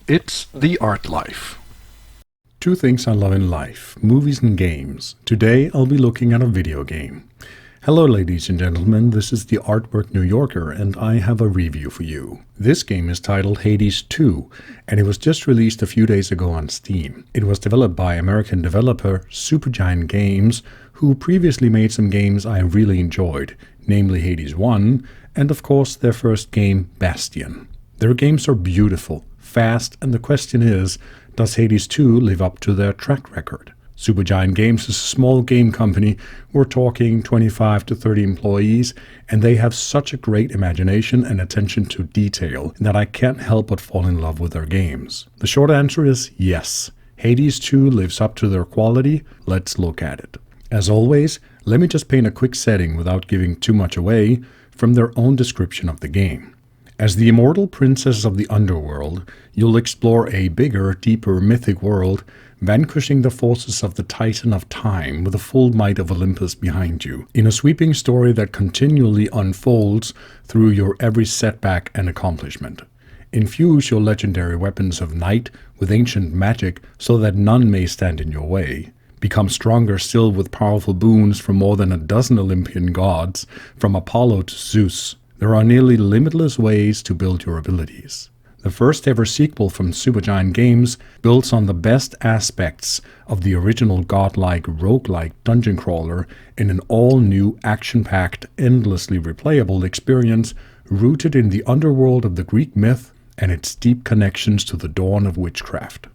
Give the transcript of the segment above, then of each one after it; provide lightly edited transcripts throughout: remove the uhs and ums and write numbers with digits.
It's the art life. Two things I love in life, movies and games. Today I'll be looking at a video game. Hello ladies and gentlemen, this is the Artwork New Yorker and I have a review for you. This game is titled Hades 2 and it was just released a few days ago on Steam. It was developed by American developer Supergiant Games, who previously made some games I really enjoyed, namely Hades 1 and of course their first game Bastion. Their games are beautiful, fast, and the question is, does Hades 2 live up to their track record? Supergiant Games is a small game company. We're talking 25 to 30 employees, and they have such a great imagination and attention to detail that I can't help but fall in love with their games. The short answer is yes. Hades 2 lives up to their quality. Let's look at it. As always, let me just paint a quick setting without giving too much away from their own description of the game. As the immortal princess of the underworld, you'll explore a bigger, deeper, mythic world, vanquishing the forces of the Titan of Time with the full might of Olympus behind you, in a sweeping story that continually unfolds through your every setback and accomplishment. Infuse your legendary weapons of night with ancient magic so that none may stand in your way. Become stronger still with powerful boons from more than a dozen Olympian gods, from Apollo to Zeus. There are nearly limitless ways to build your abilities. The first ever sequel from Supergiant Games builds on the best aspects of the original godlike, roguelike dungeon crawler in an all-new, action-packed, endlessly replayable experience rooted in the underworld of the Greek myth and its deep connections to the dawn of witchcraft.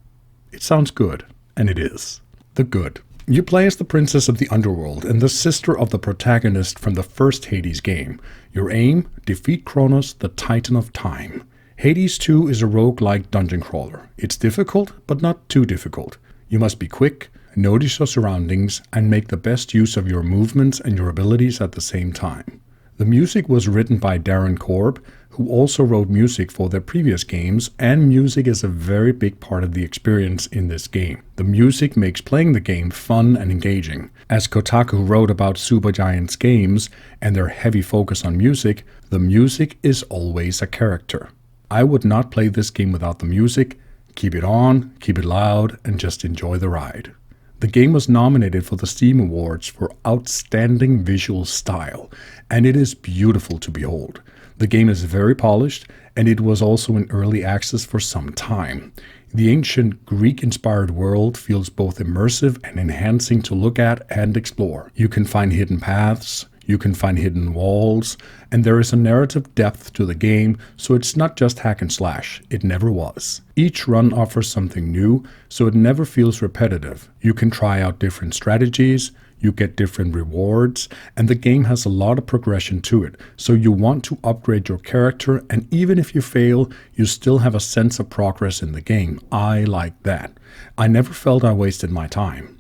It sounds good, and it is. The good. You play as the princess of the underworld and the sister of the protagonist from the first Hades game. Your aim? Defeat Kronos, the Titan of Time. Hades 2 is a roguelike dungeon crawler. It's difficult, but not too difficult. You must be quick, notice your surroundings, and make the best use of your movements and your abilities at the same time. The music was written by Darren Korb, who also wrote music for their previous games, and music is a very big part of the experience in this game. The music makes playing the game fun and engaging. As Kotaku wrote about Supergiant's games and their heavy focus on music, the music is always a character. I would not play this game without the music. Keep it on, keep it loud, and just enjoy the ride. The game was nominated for the Steam Awards for Outstanding Visual Style, and it is beautiful to behold. The game is very polished, and it was also in early access for some time. The ancient Greek-inspired world feels both immersive and enhancing to look at and explore. You can find hidden paths, you can find hidden walls, and there is a narrative depth to the game, so it's not just hack and slash. It never was. Each run offers something new, so it never feels repetitive. You can try out different strategies, you get different rewards, and the game has a lot of progression to it, so you want to upgrade your character, and even if you fail, you still have a sense of progress in the game. I like that. I never felt I wasted my time.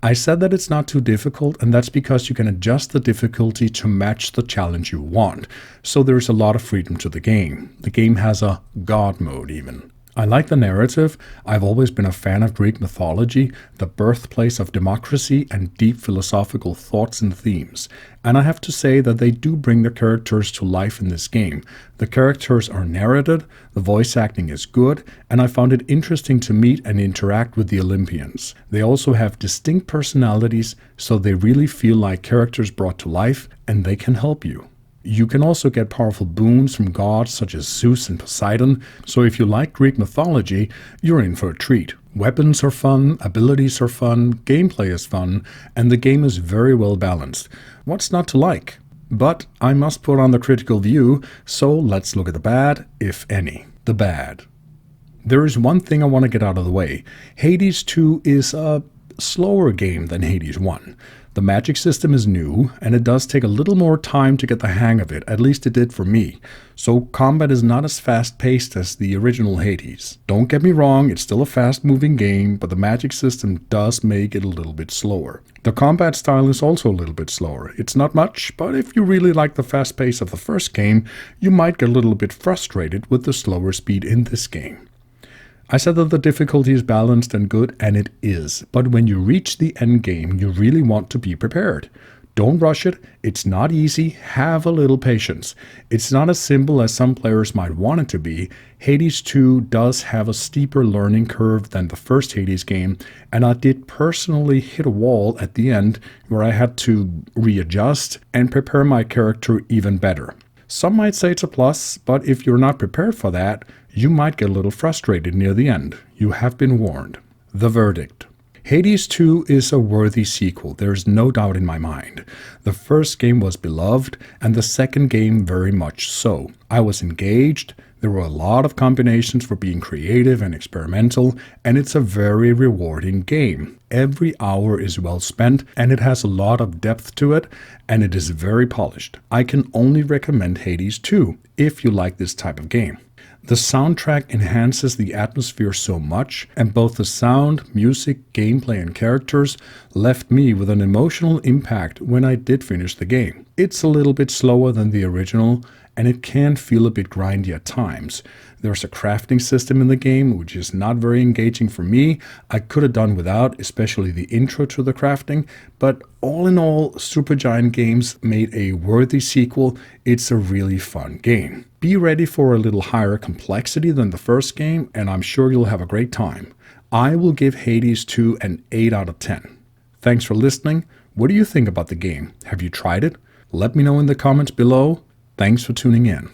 I said that it's not too difficult, and that's because you can adjust the difficulty to match the challenge you want, so there's a lot of freedom to the game. The game has a God mode even. I like the narrative. I've always been a fan of Greek mythology, the birthplace of democracy and deep philosophical thoughts and themes. And I have to say that they do bring the characters to life in this game. The characters are narrated, the voice acting is good, and I found it interesting to meet and interact with the Olympians. They also have distinct personalities, so they really feel like characters brought to life, and they can help you. You can also get powerful boons from gods such as Zeus and Poseidon, so if you like Greek mythology, you're in for a treat. Weapons are fun, abilities are fun, gameplay is fun, and the game is very well balanced. What's not to like? But I must put on the critical view, so let's look at the bad, if any. The bad. There is one thing I want to get out of the way. Hades 2 is a slower game than Hades 1. The magic system is new, and it does take a little more time to get the hang of it, at least it did for me. So combat is not as fast-paced as the original Hades. Don't get me wrong, it's still a fast-moving game, but the magic system does make it a little bit slower. The combat style is also a little bit slower. It's not much, but if you really like the fast pace of the first game, you might get a little bit frustrated with the slower speed in this game. I said that the difficulty is balanced and good, and it is. But when you reach the end game, you really want to be prepared. Don't rush it. It's not easy. Have a little patience. It's not as simple as some players might want it to be. Hades 2 does have a steeper learning curve than the first Hades game, and I did personally hit a wall at the end where I had to readjust and prepare my character even better. Some might say it's a plus, but if you're not prepared for that, you might get a little frustrated near the end. You have been warned. The verdict. Hades 2 is a worthy sequel, there's no doubt in my mind. The first game was beloved, and the second game very much so. I was engaged, there were a lot of combinations for being creative and experimental, and it's a very rewarding game. Every hour is well spent, and it has a lot of depth to it, and it is very polished. I can only recommend Hades 2 if you like this type of game. The soundtrack enhances the atmosphere so much, and both the sound, music, gameplay, and characters left me with an emotional impact when I did finish the game. It's a little bit slower than the original, and it can feel a bit grindy at times. There's a crafting system in the game, which is not very engaging for me. I could have done without, especially the intro to the crafting, but all in all, Supergiant Games made a worthy sequel. It's a really fun game. Be ready for a little higher complexity than the first game, and I'm sure you'll have a great time. I will give Hades 2 an 8 out of 10. Thanks for listening. What do you think about the game? Have you tried it? Let me know in the comments below. Thanks for tuning in.